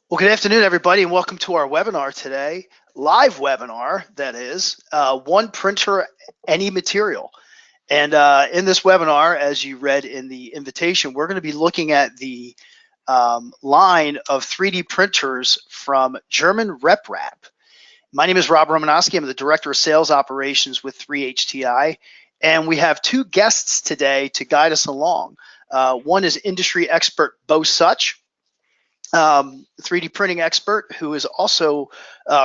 Well, good afternoon, everybody, and welcome to our webinar today. Live webinar, that is, one printer, any material. And in this webinar, as you read in the invitation, we're going to be looking at the line of 3D printers from German RepRap. My name is Rob Romanowski. I'm the Director of Sales Operations with 3HTI. And we have two guests today to guide us along. One is industry expert Bo Such, 3D printing expert who is also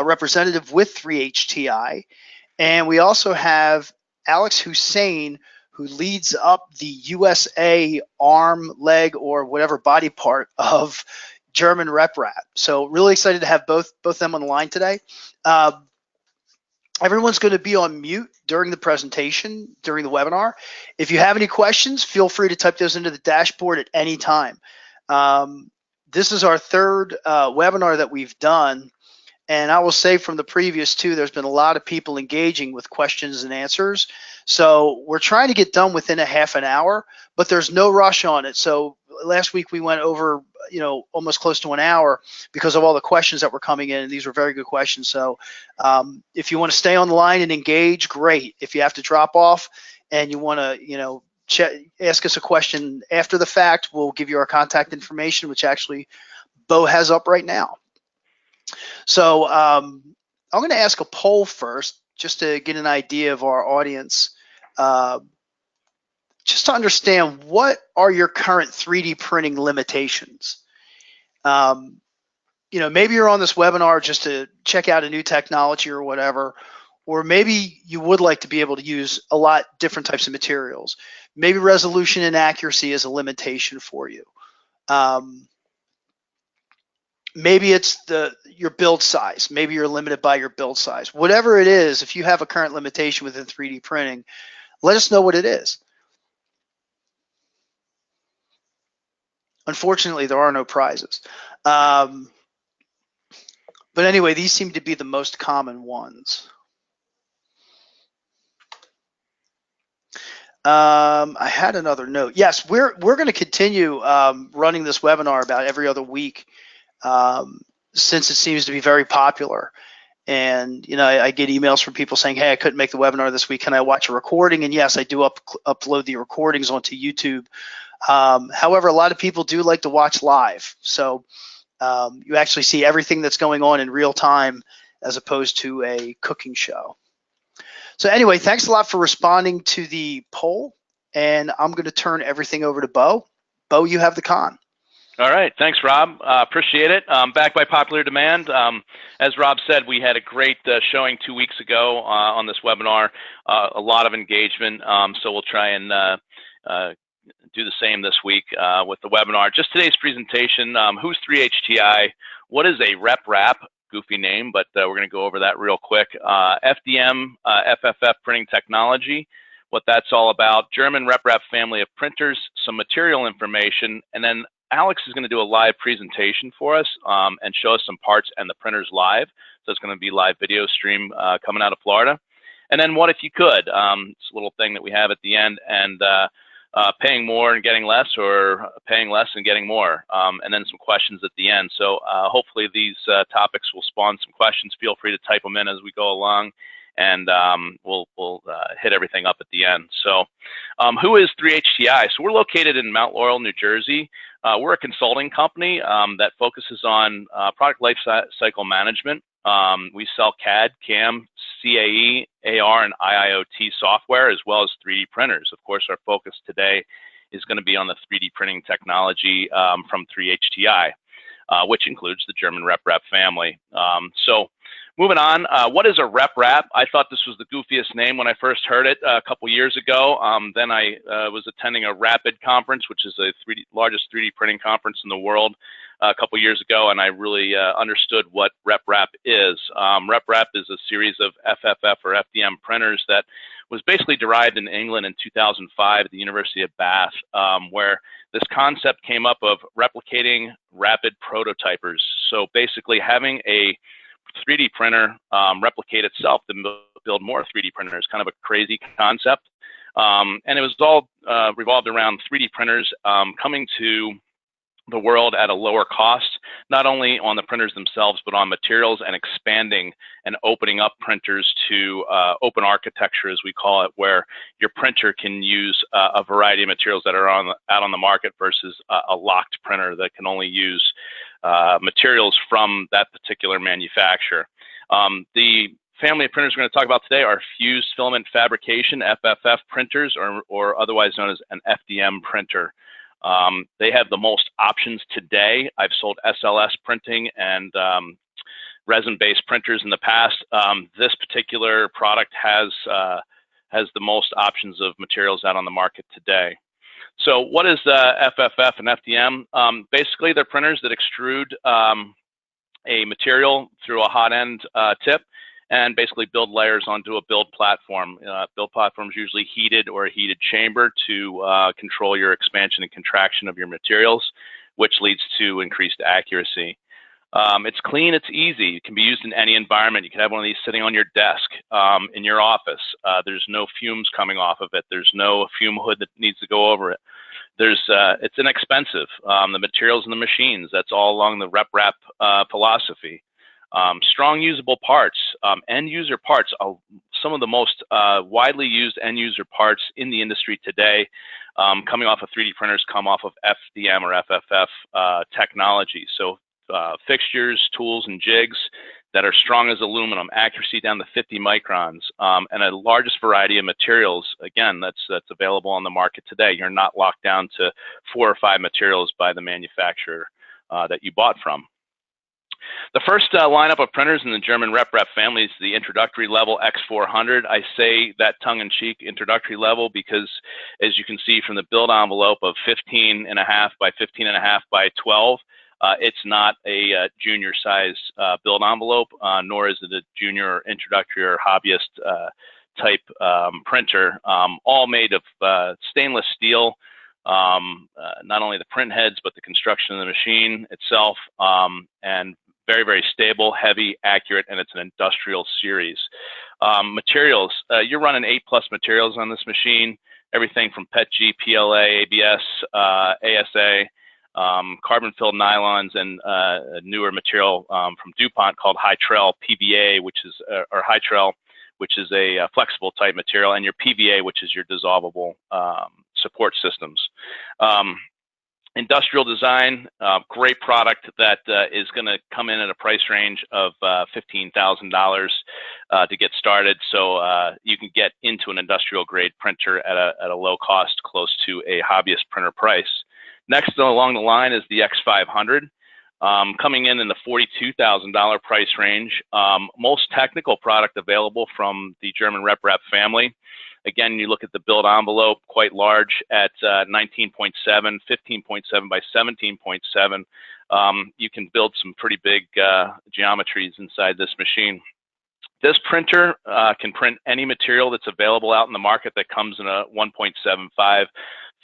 representative with 3HTI. And we also have Alex Hussein, who leads up the USA arm, leg, or whatever body part of German RepRap. So really excited to have both them on the line today. Everyone's going to be on mute during the presentation, during the webinar. If you have any questions, feel free to type those into the dashboard at any time. This is our third webinar that we've done, and I will say from the previous two, there's been a lot of people engaging with questions and answers. So we're trying to get done within a half an hour, but there's no rush on it. So last week we went over, almost close to an hour because of all the questions that were coming in, and these were very good questions. So if you want to stay on the line and engage, great. If you have to drop off and you want to, ask us a question after the fact, we'll give you our contact information, which actually Bo has up right now. So I'm going to ask a poll first, just to get an idea of our audience, just to understand what are your current 3D printing limitations. Maybe you're on this webinar just to check out a new technology or whatever, or maybe you would like to be able to use a lot different types of materials. Maybe resolution and accuracy is a limitation for you. Maybe it's your build size. Maybe you're limited by your build size. Whatever it is, if you have a current limitation within 3D printing, let us know what it is. Unfortunately, there are no prizes. But anyway, these seem to be the most common ones. I had another note. Yes, we're going to continue running this webinar about every other week since it seems to be very popular. And I get emails from people saying, "Hey, I couldn't make the webinar this week. Can I watch a recording?" And yes, I do upload the recordings onto YouTube. However, a lot of people do like to watch live, so you actually see everything that's going on in real time as opposed to a cooking show. So anyway, thanks a lot for responding to the poll, and I'm going to turn everything over to Bo. Bo, you have the con. All right, thanks, Rob. Appreciate it. Back by popular demand. As Rob said, we had a great showing 2 weeks ago on this webinar. A lot of engagement, so we'll try and do the same this week with the webinar. Just today's presentation, who's 3HTI? What is a RepRap? Goofy name, but we're going to go over that real quick. FDM, FFF printing technology, what that's all about. German RepRap family of printers, some material information, and then Alex is going to do a live presentation for us and show us some parts and the printers live. So it's going to be live video stream coming out of Florida. And then what if you could? It's a little thing that we have at the end, and paying more and getting less, or paying less and getting more, and then some questions at the end. So hopefully these topics will spawn some questions. Feel free to type them in as we go along, and we'll hit everything up at the end. So who is 3HTI? So we're located in Mount Laurel, New Jersey. We're a consulting company that focuses on product life cycle management. We sell CAD, CAM, CAE, AR, and IIoT software, as well as 3D printers. Of course, our focus today is going to be on the 3D printing technology from 3HTI, which includes the German RepRap family. So moving on, what is a RepRap? I thought this was the goofiest name when I first heard it a couple years ago. Then I was attending a Rapid conference, which is the largest 3D printing conference in the world, a couple years ago, and I really understood what RepRap is. RepRap is a series of FFF or FDM printers that was basically derived in England in 2005 at the University of Bath, where this concept came up of replicating rapid prototypers. So basically having a 3D printer replicate itself to build more 3D printers, kind of a crazy concept. And it was all revolved around 3D printers coming to the world at a lower cost, not only on the printers themselves, but on materials, and expanding and opening up printers to open architecture, as we call it, where your printer can use a variety of materials that are out on the market versus a locked printer that can only use materials from that particular manufacturer. The family of printers we're going to talk about today are fused filament fabrication, FFF printers, or otherwise known as an FDM printer. They have the most options today. I've sold SLS printing and resin-based printers in the past. This particular product has the most options of materials out on the market today. So what is FFF and FDM? Basically, they're printers that extrude a material through a hot end tip and basically build layers onto a build platform. Build platform is usually heated or a heated chamber to control your expansion and contraction of your materials, which leads to increased accuracy. It's clean, it's easy. It can be used in any environment. You can have one of these sitting on your desk in your office. There's no fumes coming off of it. There's no fume hood that needs to go over it. It's inexpensive. The materials and the machines, that's all along the RepRap philosophy. Strong usable parts, end user parts, some of the most widely used end user parts in the industry today coming off of 3D printers come off of FDM or FFF technology. So fixtures, tools, and jigs that are strong as aluminum, accuracy down to 50 microns, and a largest variety of materials, again, that's available on the market today. You're not locked down to 4 or 5 materials by the manufacturer that you bought from. The first lineup of printers in the German RepRap family is the introductory level X400. I say that tongue-in-cheek introductory level because, as you can see from the build envelope of 15.5 by 15.5 by 12, it's not a junior size build envelope, nor is it a junior or introductory or hobbyist type printer, all made of stainless steel. Not only the print heads, but the construction of the machine itself, and very, very stable, heavy, accurate, and it's an industrial series. Materials, you're running 8+ materials on this machine, everything from PETG, PLA, ABS, ASA, carbon-filled nylons, and a newer material from DuPont called Zytel PVA, which is a flexible type material, and your PVA, which is your dissolvable support systems. Industrial design, great product that is going to come in at a price range of $15,000 to get started. So you can get into an industrial grade printer at a low cost, close to a hobbyist printer price. Next along the line is the X500, coming in the $42,000 price range. Most technical product available from the German RepRap family. Again, you look at the build envelope, quite large at 19.7, 15.7 by 17.7. You can build some pretty big geometries inside this machine. This printer can print any material that's available out in the market that comes in a 1.75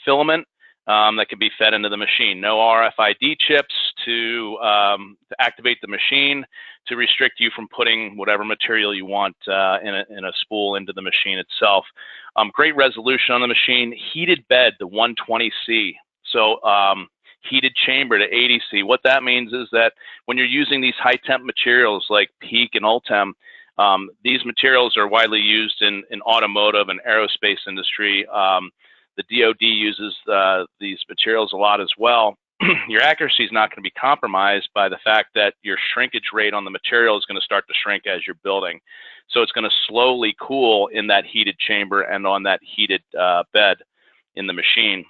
filament that can be fed into the machine. No RFID chips to activate the machine, to restrict you from putting whatever material you want in a spool into the machine itself. Great resolution on the machine. Heated bed to 120C. So heated chamber to 80C. What that means is that when you're using these high temp materials like PEEK and Ultem, these materials are widely used in automotive and aerospace industry. The DoD uses these materials a lot as well. Your accuracy is not going to be compromised by the fact that your shrinkage rate on the material is going to start to shrink as you're building. So it's going to slowly cool in that heated chamber and on that heated bed in the machine.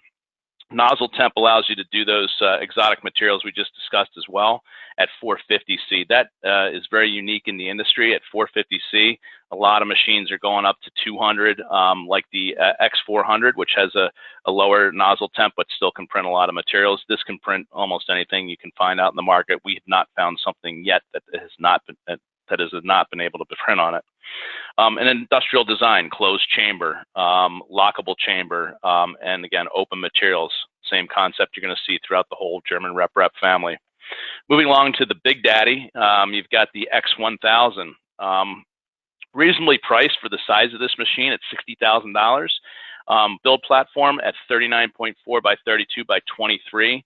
Nozzle temp allows you to do those exotic materials we just discussed as well at 450C. That is very unique in the industry at 450C. A lot of machines are going up to 200, like the X400, which has a lower nozzle temp, but still can print a lot of materials. This can print almost anything you can find out in the market. We have not found something yet that has not been able to print on it. An industrial design, closed chamber, lockable chamber, and again, open materials. Same concept you're going to see throughout the whole German RepRap family. Moving along to the big daddy, you've got the X1000. Reasonably priced for the size of this machine at $60,000. Build platform at 39.4 by 32 by 23.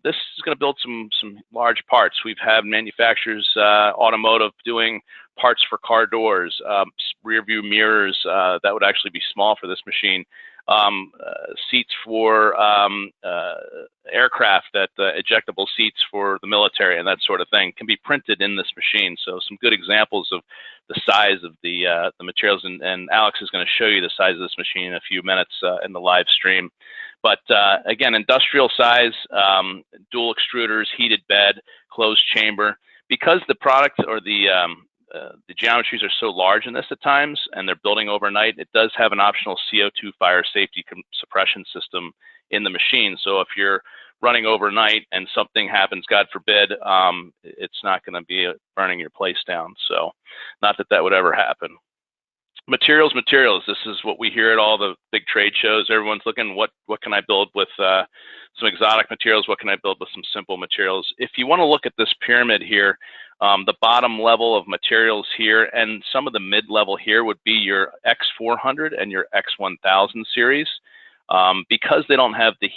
This is going to build some large parts. We've had manufacturers, automotive, doing parts for car doors, rear view mirrors that would actually be small for this machine. Seats for aircraft, that ejectable seats for the military and that sort of thing can be printed in this machine. So some good examples of the size of the materials, and Alex is going to show you the size of this machine in a few minutes in the live stream. But again, industrial size, dual extruders, heated bed, closed chamber. Because the product or the geometries are so large in this at times, and they're building overnight, it does have an optional CO2 fire safety suppression system in the machine. So if you're running overnight and something happens, God forbid, it's not going to be burning your place down. So not that that would ever happen. Materials. This is what we hear at all the big trade shows. Everyone's looking, what can I build with some exotic materials? What can I build with some simple materials? If you want to look at this pyramid here, the bottom level of materials here and some of the mid-level here would be your X400 and your X1000 series. Because they don't have the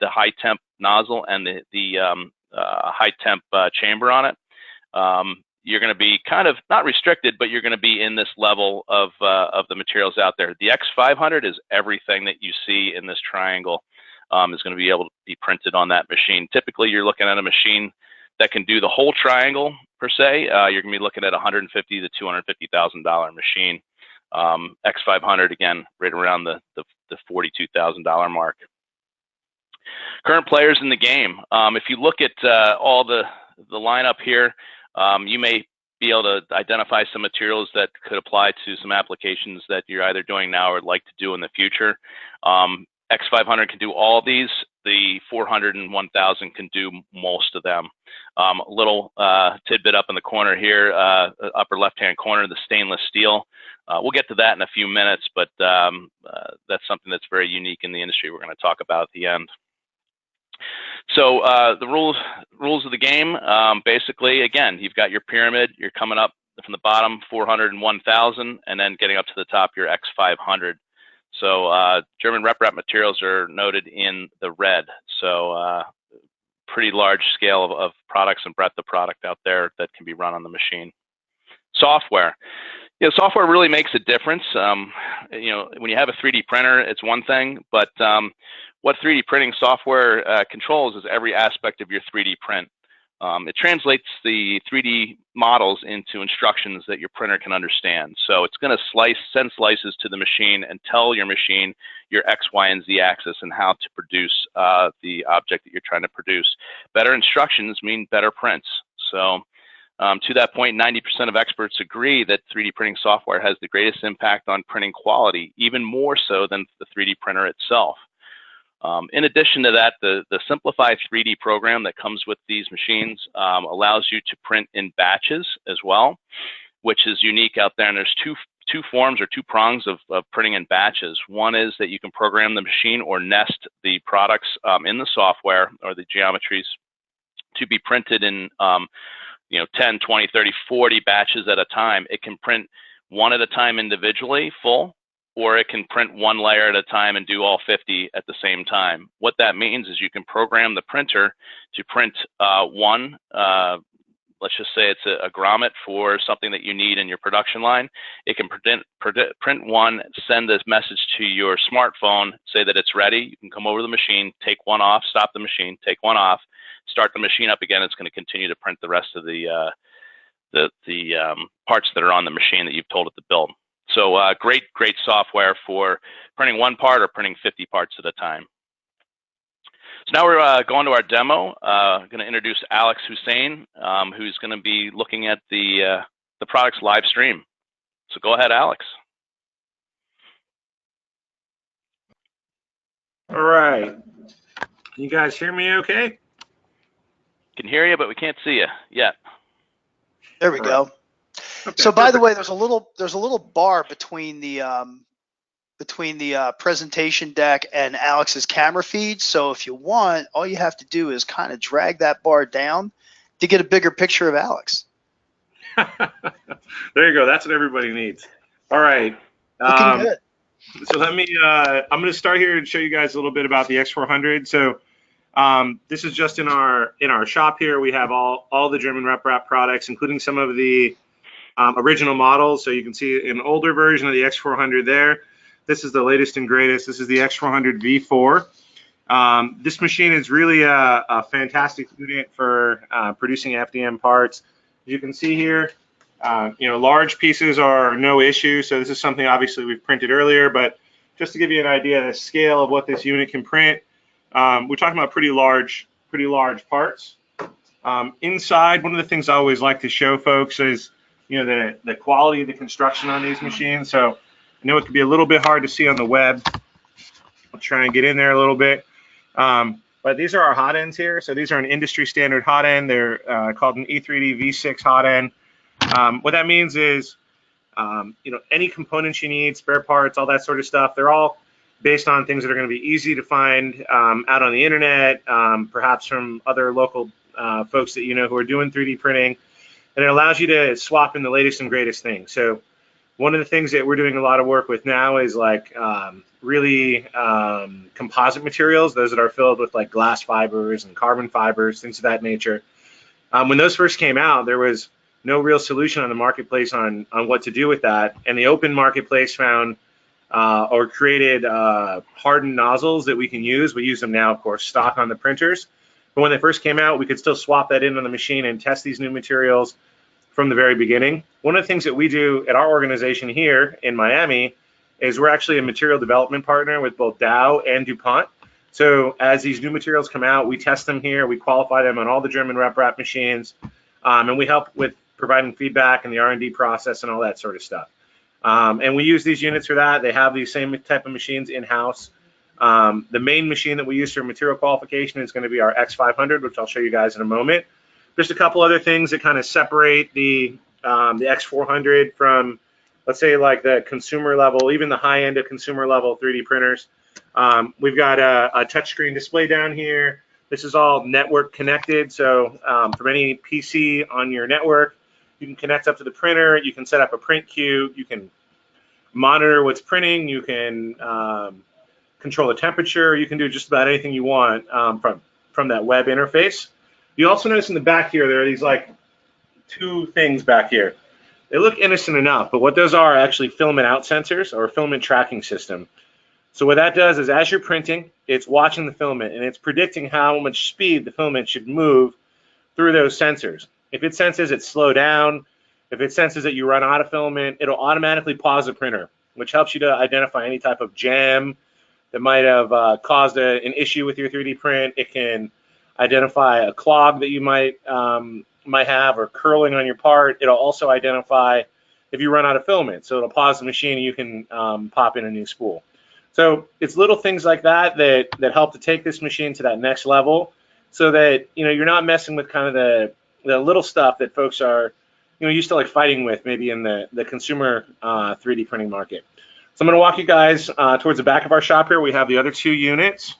high temp nozzle and the high temp chamber on it, you're going to be kind of not restricted, but you're going to be in this level of the materials out there. The X500 is everything that you see in this triangle is going to be able to be printed on that machine. Typically, you're looking at a machine that can do the whole triangle per se. You're going to be looking at $150,000 to $250,000 machine. X500 again, right around the $42,000 mark. Current players in the game. If you look at all the lineup here, you may be able to identify some materials that could apply to some applications that you're either doing now or would like to do in the future. X500 can do all of these. The 400 and 1000 can do most of them. A little tidbit up in the corner here, upper left-hand corner, the stainless steel. We'll get to that in a few minutes, but that's something that's very unique in the industry we're going to talk about at the end. So the rules of the game, basically, again, you've got your pyramid. You're coming up from the bottom, 400 and 1000, and then getting up to the top, your X500. So German RepRap materials are noted in the red. So pretty large scale of products and breadth of product out there that can be run on the machine. Software. Software really makes a difference. When you have a 3D printer, it's one thing, but what 3D printing software controls is every aspect of your 3D print. It translates the 3D models into instructions that your printer can understand. So it's going to send slices to the machine and tell your machine your X, Y, and Z axis and how to produce the object that you're trying to produce. Better instructions mean better prints. So to that point, 90% of experts agree that 3D printing software has the greatest impact on printing quality, even more so than the 3D printer itself. In addition to that, the Simplify 3D program that comes with these machines allows you to print in batches as well, which is unique out there. And there's two forms or two prongs of printing in batches. One is that you can program the machine or nest the products in the software or the geometries to be printed in 10, 20, 30, 40 batches at a time. It can print one at a time individually, full, or it can print one layer at a time and do all 50 at the same time. What that means is you can program the printer to print one, let's just say it's a grommet for something that you need in your production line. It can print one, send this message to your smartphone, say that it's ready. You can come over to the machine, take one off, stop the machine, take one off, start the machine up again. It's going to continue to print the rest of the parts that are on the machine that you've told it to build. So great software for printing one part or printing 50 parts at a time. So now we're going to our demo. I'm going to introduce Alex Hussein, who's going to be looking at the product's live stream. So go ahead, Alex. All right. Can you guys hear me okay? Can hear you, but we can't see you yet. There we go. Okay, So by the way, there's a little bar between the presentation deck and Alex's camera feed. So if you want, all you have to do is kind of drag that bar down to get a bigger picture of Alex. There you go. That's what everybody needs. All right. Looking good. So let me. I'm going to start here and show you guys a little bit about the X400. So This is just in our shop here. We have all the German RepRap products, including some of the original models. So you can see an older version of the X400 there. This is the latest and greatest. This is the X400 V4. This machine is really a fantastic unit for producing FDM parts. As you can see here, large pieces are no issue. So this is something obviously we've printed earlier, but just to give you an idea of the scale of what this unit can print, we're talking about pretty large parts. Inside, one of the things I always like to show folks is the quality of the construction on these machines. So I know it can be a little bit hard to see on the web. I'll try and get in there a little bit. But these are our hot ends here. So these are an industry standard hot end. They're called an E3D V6 hot end. What that means is, any components you need, spare parts, all that sort of stuff, they're all based on things that are going to be easy to find out on the internet, perhaps from other local folks that who are doing 3D printing. And it allows you to swap in the latest and greatest things. So one of the things that we're doing a lot of work with now is like really composite materials, those that are filled with like glass fibers and carbon fibers, things of that nature. When those first came out, there was no real solution on the marketplace on what to do with that. And the open marketplace found or created hardened nozzles that we can use. We use them now, of course, stock on the printers. But when they first came out, we could still swap that in on the machine and test these new materials from the very beginning. One of the things that we do at our organization here in Miami is we're actually a material development partner with both Dow and DuPont. So as these new materials come out, we test them here, we qualify them on all the German RepRap machines, and we help with providing feedback and the R&D process and all that sort of stuff. And we use these units for that. They have these same type of machines in-house. The main machine that we use for material qualification is going to be our X500, which I'll show you guys in a moment. Just a couple other things that kind of separate the X400 from, let's say, like the consumer level, even the high end of consumer level 3D printers. We've got a touchscreen display down here. This is all network connected. So from any PC on your network, you can connect up to the printer. You can set up a print queue. You can monitor what's printing. You can control the temperature. You can do just about anything you want from that web interface. You also notice in the back here, there are these like two things back here. They look innocent enough, but what those are actually filament out sensors or filament tracking system. So what that does is as you're printing, it's watching the filament and it's predicting how much speed the filament should move through those sensors. If it senses it slow down, if it senses that you run out of filament, it'll automatically pause the printer, which helps you to identify any type of jam that might have caused an issue with your 3D print. It can identify a clog that you might have or curling on your part. It'll also identify if you run out of filament. So it'll pause the machine and you can pop in a new spool. So it's little things like that that help to take this machine to that next level so that you're not messing with kind of the little stuff that folks are used to like fighting with maybe in the consumer 3D printing market. So I'm going to walk you guys towards the back of our shop here. We have the other two units.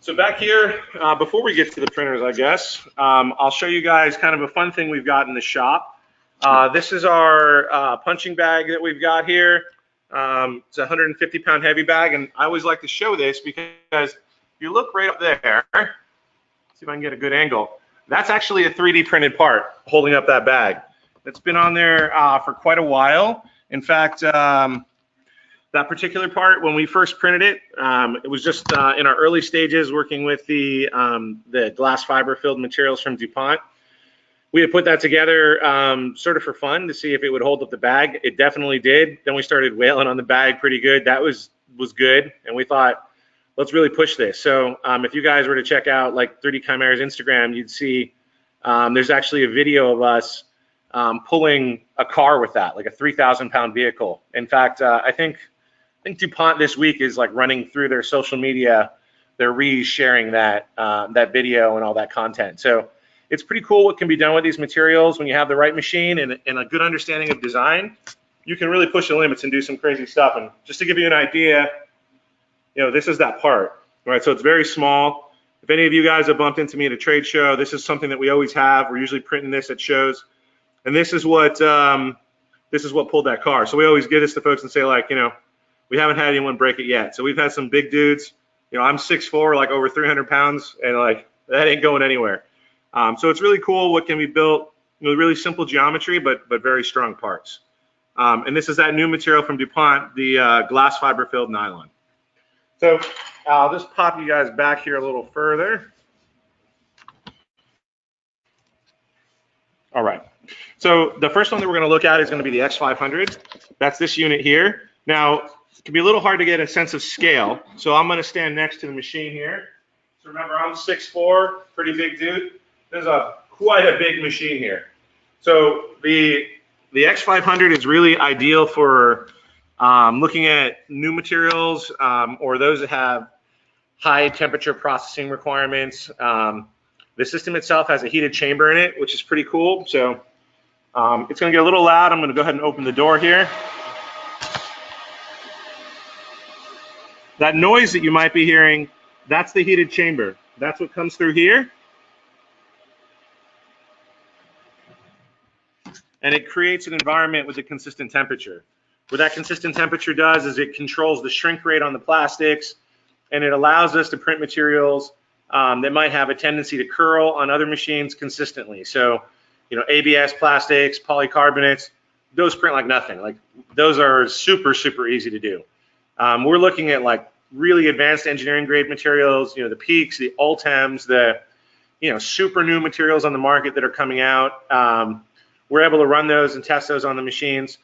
So back here, before we get to the printers, I guess, I'll show you guys kind of a fun thing we've got in the shop. This is our punching bag that we've got here. It's a 150-pound heavy bag, and I always like to show this because if you look right up there, see if I can get a good angle, that's actually a 3D printed part holding up that bag. It's been on there for quite a while. In fact, that particular part, when we first printed it, it was just in our early stages working with the glass fiber filled materials from DuPont. We had put that together sort of for fun to see if it would hold up the bag. It definitely did. Then we started whaling on the bag pretty good. That was good, and we thought, let's really push this. So if you guys were to check out like 3D Chimera's Instagram, you'd see there's actually a video of us pulling a car with that, like a 3,000-pound vehicle. In fact, I think DuPont this week is like running through their social media. They're re-sharing that video and all that content. So it's pretty cool what can be done with these materials when you have the right machine and a good understanding of design. You can really push the limits and do some crazy stuff. And just to give you an idea, this is that part, right? So it's very small. If any of you guys have bumped into me at a trade show, this is something that we always have. We're usually printing this at shows. And this is what pulled that car. So we always give this to folks and say, like, we haven't had anyone break it yet. So we've had some big dudes. I'm 6'4", like over 300 pounds, and like that ain't going anywhere. So it's really cool what can be built with really simple geometry, but very strong parts. And this is that new material from DuPont, the glass fiber filled nylon. So I'll just pop you guys back here a little further. All right. So the first one that we're going to look at is going to be the X500. That's this unit here. Now, it can be a little hard to get a sense of scale, so I'm going to stand next to the machine here. So remember, I'm 6'4", pretty big dude. There's quite a big machine here. So the X500 is really ideal for looking at new materials or those that have high temperature processing requirements. The system itself has a heated chamber in it, which is pretty cool. So it's going to get a little loud. I'm going to go ahead and open the door here. That noise that you might be hearing, that's the heated chamber. That's what comes through here. And it creates an environment with a consistent temperature. What that consistent temperature does is it controls the shrink rate on the plastics, and it allows us to print materials that might have a tendency to curl on other machines consistently. So, ABS plastics, polycarbonates, those print like nothing. Like those are super, super easy to do. We're looking at like really advanced engineering grade materials, the Peaks, the Ultems, the super new materials on the market that are coming out. We're able to run those and test those on the machines.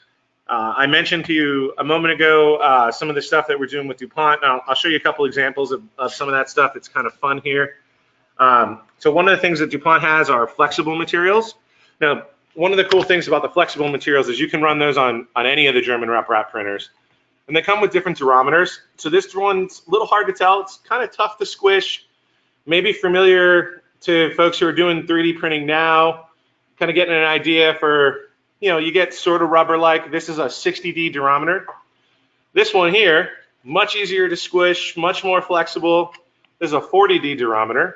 I mentioned to you a moment ago some of the stuff that we're doing with DuPont. Now, I'll show you a couple examples of some of that stuff. It's kind of fun here. So one of the things that DuPont has are flexible materials. Now, one of the cool things about the flexible materials is you can run those on any of the German RepRap printers. And they come with different durometers. So this one's a little hard to tell. It's kind of tough to squish. Maybe familiar to folks who are doing 3D printing now, kind of getting an idea for, you get sort of rubber-like. This is a 60D durometer. This one here, much easier to squish, much more flexible. This is a 40D durometer.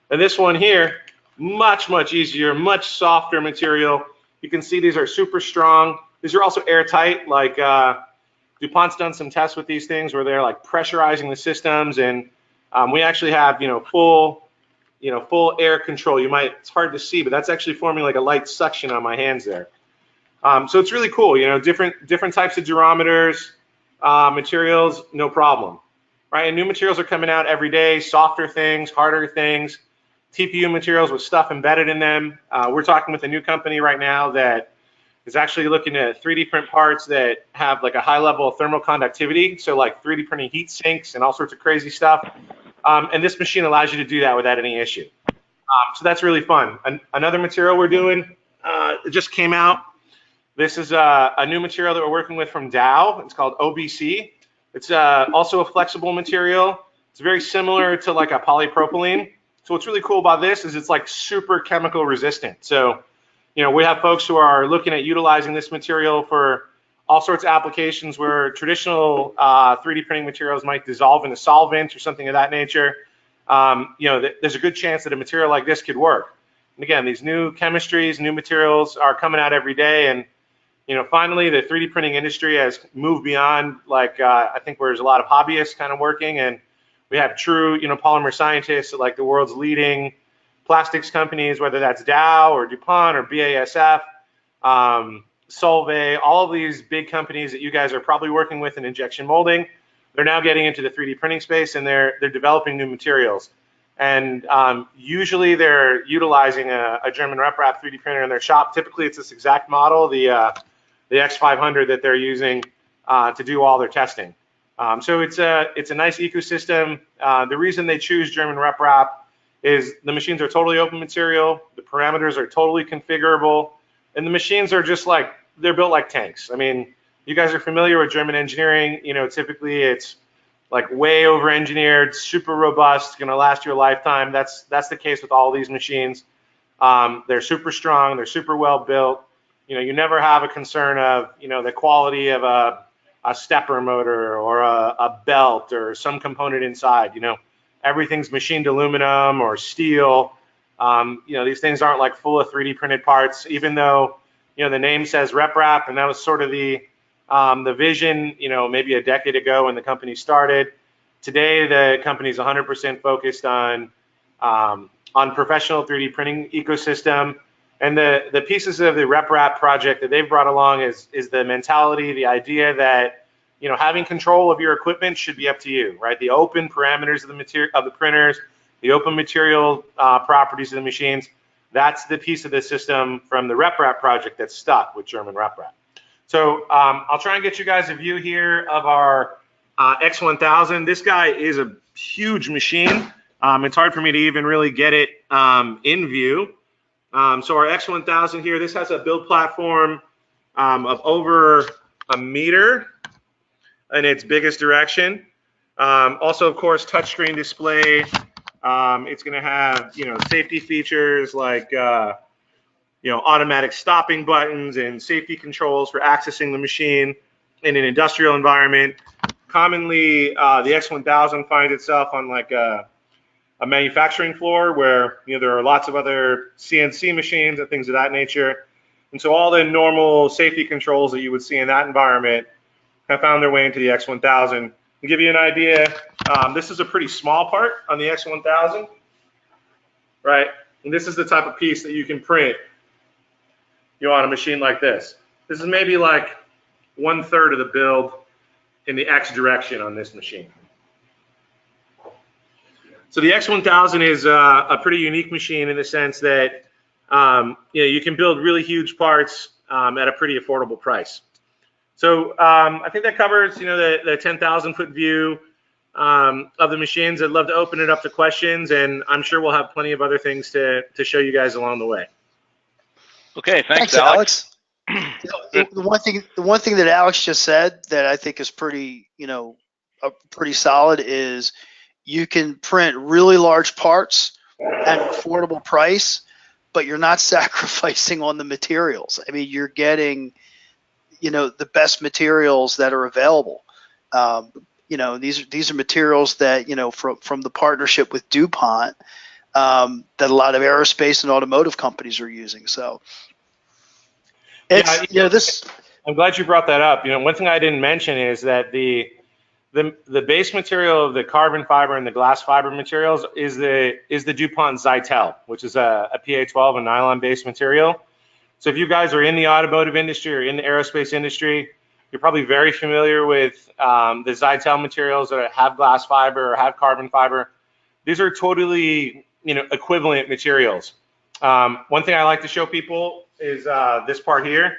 And this one here, much, much easier, much softer material. You can see these are super strong. These are also airtight, like DuPont's done some tests with these things where they're like pressurizing the systems, and we actually have full air control. It's hard to see, but that's actually forming like a light suction on my hands there. So it's really cool. Different types of durometers, materials, no problem, right? And new materials are coming out every day, softer things, harder things, TPU materials with stuff embedded in them. We're talking with a new company right now that is actually looking at 3D print parts that have like a high level of thermal conductivity, so like 3D printing heat sinks and all sorts of crazy stuff. And this machine allows you to do that without any issue. So that's really fun. Another material we're doing, it just came out. This is a new material that we're working with from Dow. It's called OBC. It's also a flexible material. It's very similar to like a polypropylene. So what's really cool about this is it's like super chemical resistant. So we have folks who are looking at utilizing this material for all sorts of applications where traditional 3D printing materials might dissolve in a solvent or something of that nature. There's a good chance that a material like this could work. And again, these new chemistries, new materials are coming out every day, and finally the 3D printing industry has moved beyond like I think where there's a lot of hobbyists kind of working, and we have true polymer scientists at like the world's leading plastics companies, whether that's Dow or DuPont or BASF, Solvay, all of these big companies that you guys are probably working with in injection molding. They're now getting into the 3D printing space, and they're developing new materials. And usually they're utilizing a German RepRap 3D printer in their shop. Typically it's this exact model, the X500 that they're using to do all their testing. So it's a nice ecosystem. The reason they choose German RepRap is the machines are totally open material, the parameters are totally configurable, and the machines are just like, they're built like tanks. I mean, you guys are familiar with German engineering. Typically it's like way over engineered, super robust, gonna last you a lifetime. That's the case with all these machines. They're super strong, they're super well built. You never have a concern of, the quality of a stepper motor or a belt or some component inside. Everything's machined aluminum or steel. These things aren't like full of 3D printed parts, even though, the name says RepRap, and that was sort of the vision, maybe a decade ago when the company started. Today, the company is 100% focused on professional 3D printing ecosystem. And the pieces of the RepRap project that they've brought along is the mentality, the idea that, having control of your equipment should be up to you, right? The open parameters of the printers, the open material properties of the machines, that's the piece of the system from the RepRap project that's stuck with German RepRap. So I'll try and get you guys a view here of our X1000. This guy is a huge machine. It's hard for me to even really get it in view. So our X1000 here, this has a build platform of over a meter in its biggest direction. Also, of course, touchscreen display. It's going to have, safety features like, automatic stopping buttons and safety controls for accessing the machine in an industrial environment. Commonly, the X1000 finds itself on like a manufacturing floor where there are lots of other CNC machines and things of that nature. And so all the normal safety controls that you would see in that environment have found their way into the X1000. To give you an idea, this is a pretty small part on the X1000, right? And this is the type of piece that you can print, on a machine like this. This is maybe like 1/3 of the build in the X direction on this machine. So the X1000 is a pretty unique machine in the sense that you can build really huge parts at a pretty affordable price. So I think that covers the 10,000-foot view of the machines. I'd love to open it up to questions, and I'm sure we'll have plenty of other things to show you guys along the way. Okay, thanks Alex. The one thing that Alex just said that I think is pretty solid is you can print really large parts at an affordable price, but you're not sacrificing on the materials. I mean, you're getting, the best materials that are available. These are materials that, from the partnership with DuPont, that a lot of aerospace and automotive companies are using. So it's, I'm glad you brought that up. One thing I didn't mention is that the base material of the carbon fiber and the glass fiber materials is the DuPont Zytel, which is a PA12, a nylon-based material. So if you guys are in the automotive industry or in the aerospace industry, you're probably very familiar with the Zytel materials that have glass fiber or have carbon fiber. These are totally equivalent materials. One thing I like to show people is this part here.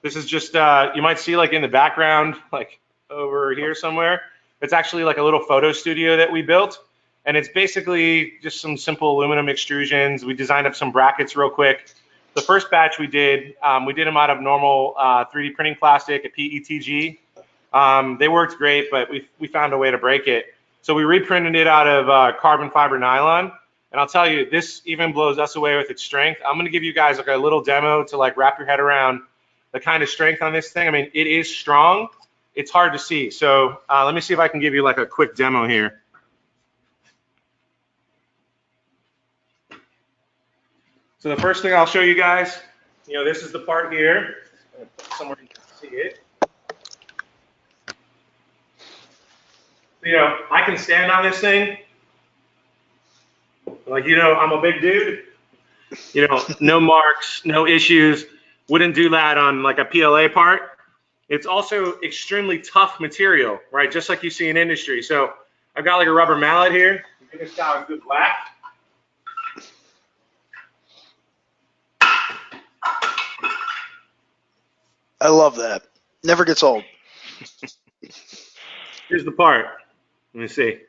This is just, you might see like in the background, like over here somewhere. It's actually like a little photo studio that we built. And it's basically just some simple aluminum extrusions. We designed up some brackets real quick. The first batch we did them out of normal 3D printing plastic, a PETG. They worked great, but we found a way to break it. So we reprinted it out of carbon fiber nylon. And I'll tell you, this even blows us away with its strength. I'm going to give you guys like a little demo to like wrap your head around the kind of strength on this thing. I mean, it is strong. It's hard to see. So let me see if I can give you like a quick demo here. So the first thing I'll show you guys, this is the part here. Somewhere you can see it. I can stand on this thing. Like, I'm a big dude. No marks, no issues. Wouldn't do that on like a PLA part. It's also extremely tough material, right? Just like you see in industry. So I've got like a rubber mallet here. Give this guy a good whack. I love that. Never gets old. Here's the part. Let me see.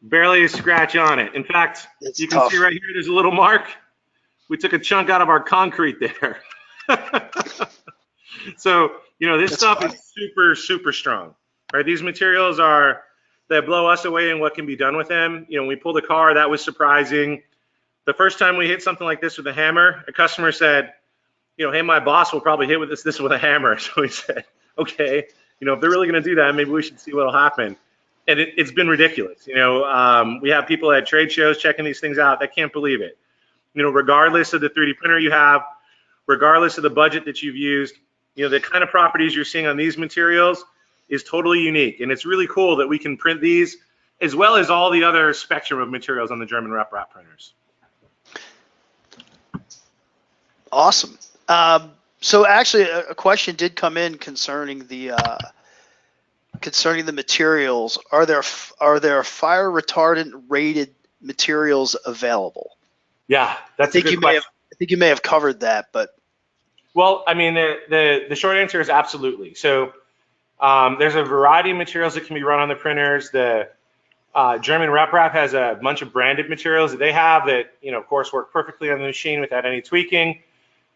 Barely a scratch on it. In fact, you can see right here, there's a little mark. We took a chunk out of our concrete there. So, this stuff is super, super strong, right? These materials they blow us away in what can be done with them. When we pulled a car, that was surprising. The first time we hit something like this with a hammer, a customer said, hey, my boss will probably hit with this with a hammer. So we said, okay, if they're really going to do that, maybe we should see what will happen. and it's been ridiculous. We have people at trade shows checking these things out that can't believe it. Regardless of the 3D printer you have, regardless of the budget that you've used, the kind of properties you're seeing on these materials is totally unique. And it's really cool that we can print these as well as all the other spectrum of materials on the German RepRap printers. Awesome. So actually, a question did come in concerning the materials. Are there fire retardant rated materials available? Yeah, that's a good question. I think you may have covered that, but well, I mean, the short answer is absolutely. So there's a variety of materials that can be run on the printers. The German RepRap has a bunch of branded materials that they have that, of course, work perfectly on the machine without any tweaking.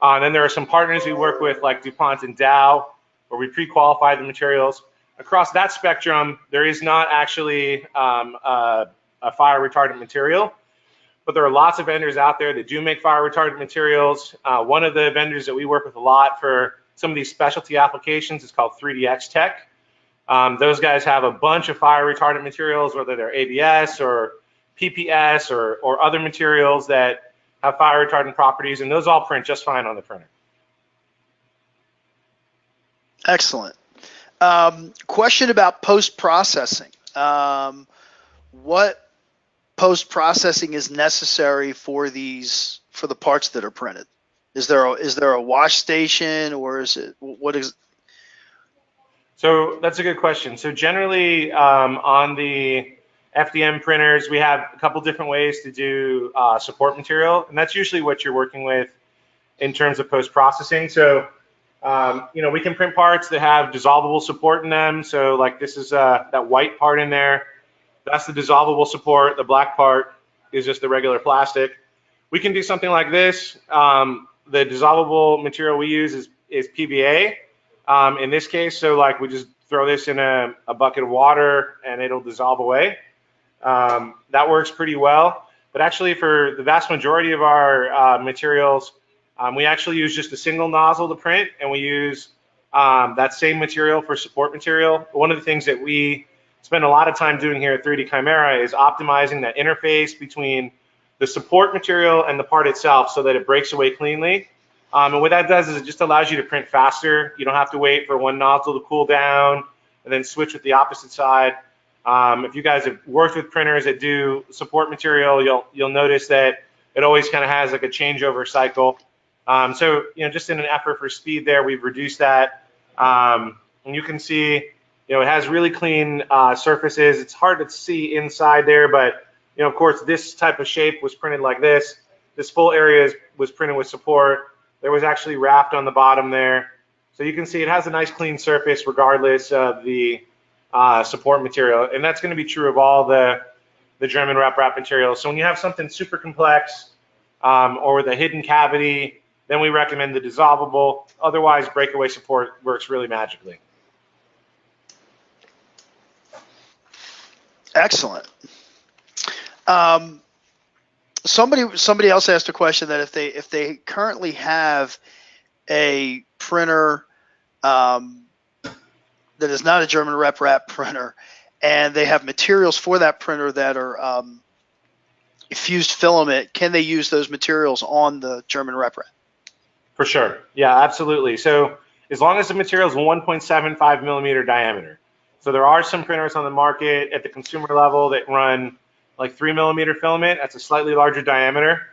Then there are some partners we work with, like DuPont and Dow, where we pre-qualify the materials. Across that spectrum, there is not actually a fire retardant material, but there are lots of vendors out there that do make fire retardant materials. One of the vendors that we work with a lot for some of these specialty applications is called 3DX Tech. Those guys have a bunch of fire retardant materials, whether they're ABS or PPS or other materials that have fire retardant properties, and those all print just fine on the printer. Excellent. Question about post-processing. What post-processing is necessary for the parts that are printed? Is there a wash station, or is it what is? So that's a good question. So generally on the FDM printers, we have a couple different ways to do support material, and that's usually what you're working with in terms of post-processing. So, we can print parts that have dissolvable support in them. So like this is that white part in there. That's the dissolvable support. The black part is just the regular plastic. We can do something like this. The dissolvable material we use is PVA in this case. So like we just throw this in a bucket of water and it'll dissolve away. That works pretty well. But actually for the vast majority of our materials, we actually use just a single nozzle to print, and we use that same material for support material. One of the things that we spend a lot of time doing here at 3D Chimera is optimizing that interface between the support material and the part itself so that it breaks away cleanly. And what that does is it just allows you to print faster. You don't have to wait for one nozzle to cool down and then switch with the opposite side. If you guys have worked with printers that do support material, you'll notice that it always kind of has like a changeover cycle. So just in an effort for speed there, we've reduced that. And you can see, it has really clean surfaces. It's hard to see inside there, but of course, this type of shape was printed like this. This full area was printed with support. There was actually wrapped on the bottom there. So you can see it has a nice clean surface regardless of the support material. And that's going to be true of all the German RepRap materials. So when you have something super complex or with a hidden cavity, then we recommend the dissolvable. Otherwise, breakaway support works really magically. Excellent. Somebody else asked a question that if they currently have a printer that is not a German RepRap printer, and they have materials for that printer that are fused filament, can they use those materials on the German RepRap? For sure. Yeah, absolutely. So as long as the material is 1.75 millimeter diameter. So there are some printers on the market at the consumer level that run like 3 millimeter filament. That's a slightly larger diameter.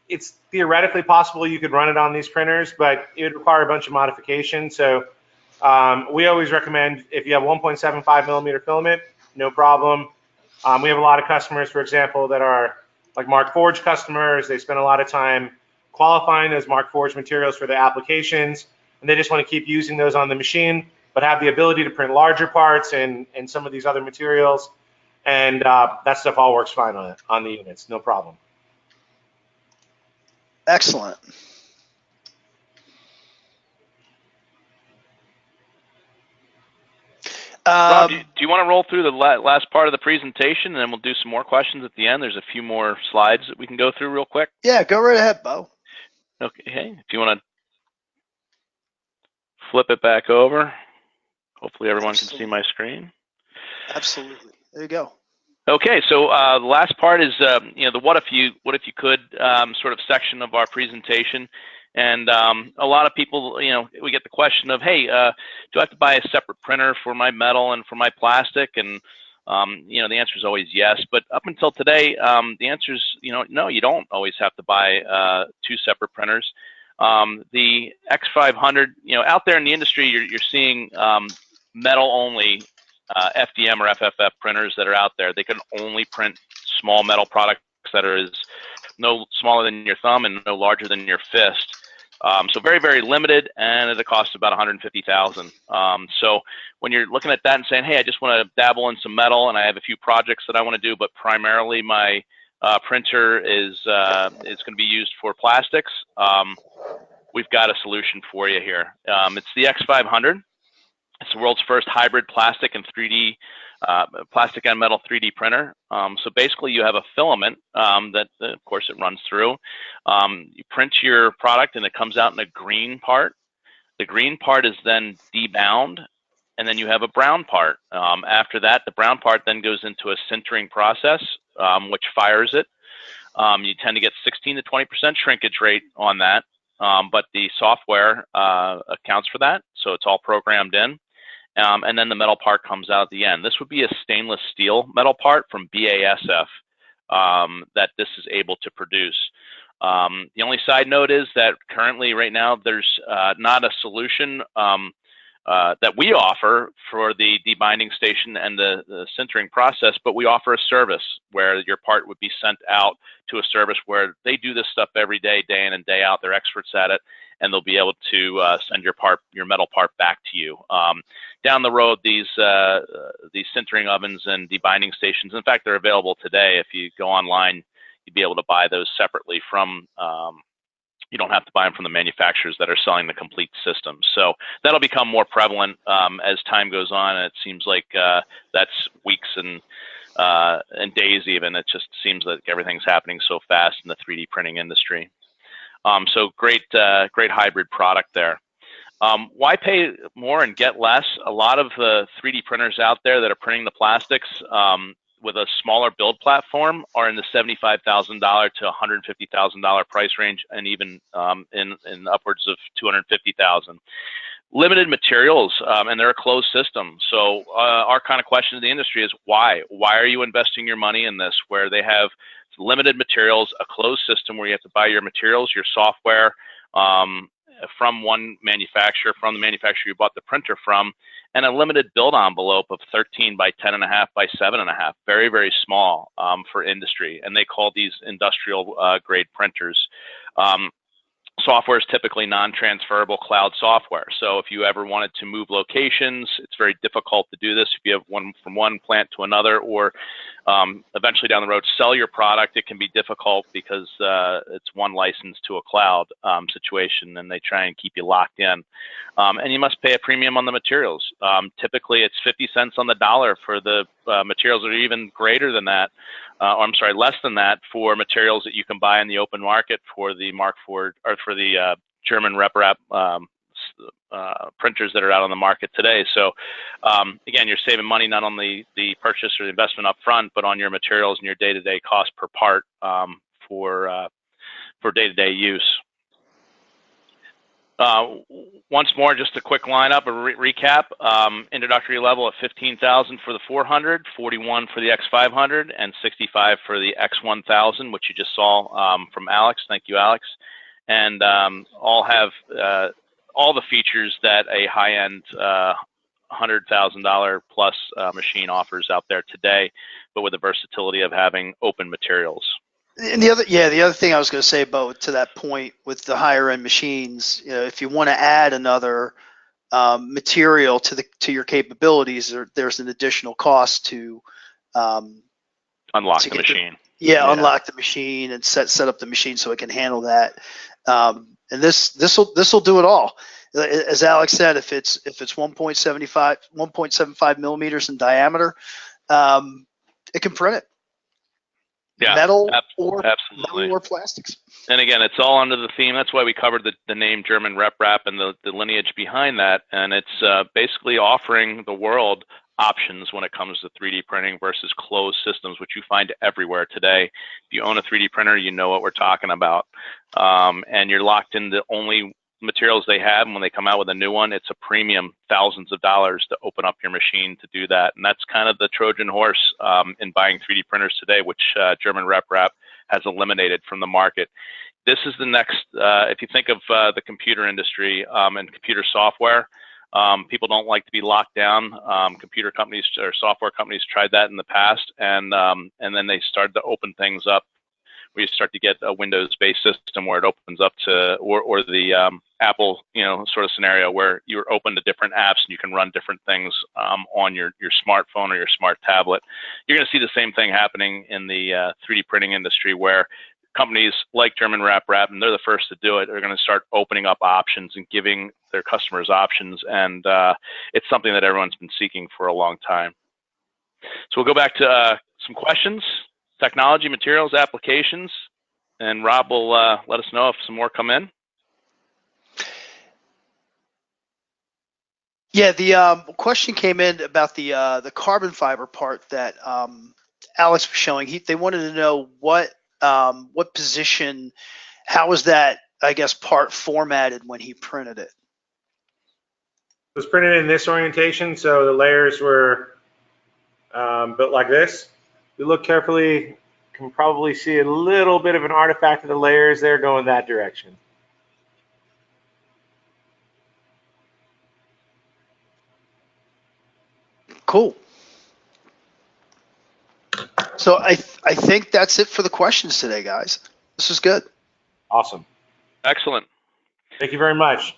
It's theoretically possible you could run it on these printers, but it would require a bunch of modification. So we always recommend if you have 1.75 millimeter filament, no problem. We have a lot of customers, for example, that are like Mark Forge customers. They spend a lot of time qualifying those Mark Forge materials for their applications, and they just want to keep using those on the machine, but have the ability to print larger parts and some of these other materials. And that stuff all works fine on the units, no problem. Excellent. Rob, do you want to roll through the last part of the presentation, and then we'll do some more questions at the end? There's a few more slides that we can go through real quick. Yeah, go right ahead, Bo. Okay, if you want to flip it back over, hopefully everyone can see my screen. Absolutely. There you go. Okay, so the last part is the what if you could sort of section of our presentation, and a lot of people, we get the question of, hey, do I have to buy a separate printer for my metal and for my plastic? And the answer is always yes, but up until today, the answer is no, you don't always have to buy two separate printers. The X500, out there in the industry, you're seeing metal only FDM or FFF printers that are out there. They can only print small metal products that are no smaller than your thumb and no larger than your fist. So very, very limited, and at a cost of about $150,000. So when you're looking at that and saying, hey, I just want to dabble in some metal and I have a few projects that I want to do, but primarily my printer is going to be used for plastics, we've got a solution for you here. It's the X500. It's the world's first hybrid plastic and 3D, plastic and metal 3D printer. So basically you have a filament that of course it runs through. You print your product and it comes out in a green part. The green part is then debound, and then you have a brown part. After that, the brown part then goes into a sintering process, which fires it. You tend to get 16 to 20% shrinkage rate on that, but the software accounts for that, so it's all programmed in. And then the metal part comes out at the end. This would be a stainless steel metal part from BASF that this is able to produce. The only side note is that currently right now there's not a solution that we offer for the debinding station and the sintering process, but we offer a service where your part would be sent out to a service where they do this stuff every day, day in and day out. They're experts at it, and they'll be able to send your metal part back to you. Down the road, these sintering ovens and debinding stations, in fact, they're available today. If you go online, you'd be able to buy those separately from, you don't have to buy them from the manufacturers that are selling the complete system. So that'll become more prevalent as time goes on, and it seems like that's weeks and days even. It just seems like everything's happening so fast in the 3D printing industry. So great hybrid product there. Why pay more and get less? A lot of the 3D printers out there that are printing the plastics with a smaller build platform are in the $75,000 to $150,000 price range, and even in upwards of $250,000. Limited materials, and they're a closed system. So our kind of question to the industry is why? Why are you investing your money in this, where they have limited materials, a closed system where you have to buy your materials, your software, from one manufacturer, from the manufacturer you bought the printer from, and a limited build envelope of 13 by 10.5 by 7.5, very, very small for industry. And they call these industrial grade printers. Software is typically non-transferable cloud software. So if you ever wanted to move locations, it's very difficult to do this. If you have one from one plant to another, or eventually down the road sell your product, it can be difficult because it's one license to a cloud situation, and they try and keep you locked in. And you must pay a premium on the materials. Typically, it's 50 cents on the dollar for the materials, or even greater than that. Or I'm sorry, less than that for materials that you can buy in the open market for the Mark IV, or for the German RepRap printers that are out on the market today. So again, you're saving money not on the purchase or the investment up front, but on your materials and your day-to-day cost per part for day-to-day use. Once more, just a quick lineup, a recap. Introductory level at $15,000 for the 400, $41 for the X500, and $65 for the X1000, which you just saw from Alex. Thank you, Alex. And all have all the features that a high-end $100,000 plus machine offers out there today, but with the versatility of having open materials. And the other thing I was going to say about to that point with the higher end machines, if you want to add another material to your capabilities, there's an additional cost to unlock the machine. Unlock the machine and set up the machine so it can handle that. And this will do it all. As Alex said, if it's 1.75 millimeters in diameter, it can print it. Yeah, metal absolutely. or plastics. And again, it's all under the theme. That's why we covered the name German RepRap and the lineage behind that. And it's basically offering the world options when it comes to 3D printing versus closed systems, which you find everywhere today. If you own a 3D printer, you know what we're talking about. And you're locked into only materials they have, and when they come out with a new one, it's a premium, thousands of dollars to open up your machine to do that. And that's kind of the Trojan horse in buying 3D printers today, which German RepRap has eliminated from the market. This is the next, if you think of the computer industry and computer software, people don't like to be locked down. Computer companies or software companies tried that in the past, and then they started to open things up. We start to get a Windows-based system where it opens up to, or the Apple, sort of scenario where you're open to different apps and you can run different things on your smartphone or your smart tablet. You're going to see the same thing happening in the 3D printing industry, where companies like German RepRap, and they're the first to do it, are going to start opening up options and giving their customers options. And it's something that everyone's been seeking for a long time. So we'll go back to some questions. Technology, materials, applications, and Rob will let us know if some more come in. Yeah, the question came in about the carbon fiber part that Alex was showing. They wanted to know what position, how was that, I guess, part formatted when he printed it? It was printed in this orientation, so the layers were built like this. If you look carefully, you can probably see a little bit of an artifact of the layers there going that direction. Cool. So I think that's it for the questions today, guys. This is good. Awesome. Excellent. Thank you very much.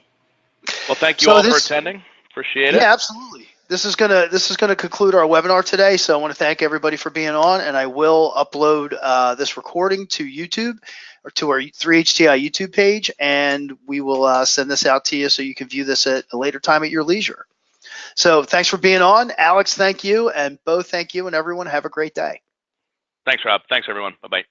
Well, thank you all for attending. Appreciate it. Yeah, absolutely. This is gonna conclude our webinar today. So I want to thank everybody for being on, and I will upload this recording to YouTube or to our 3HTI YouTube page, and we will send this out to you so you can view this at a later time at your leisure. So thanks for being on. Alex, thank you, and Bo, thank you, and everyone have a great day. Thanks, Rob. Thanks, everyone. Bye-bye.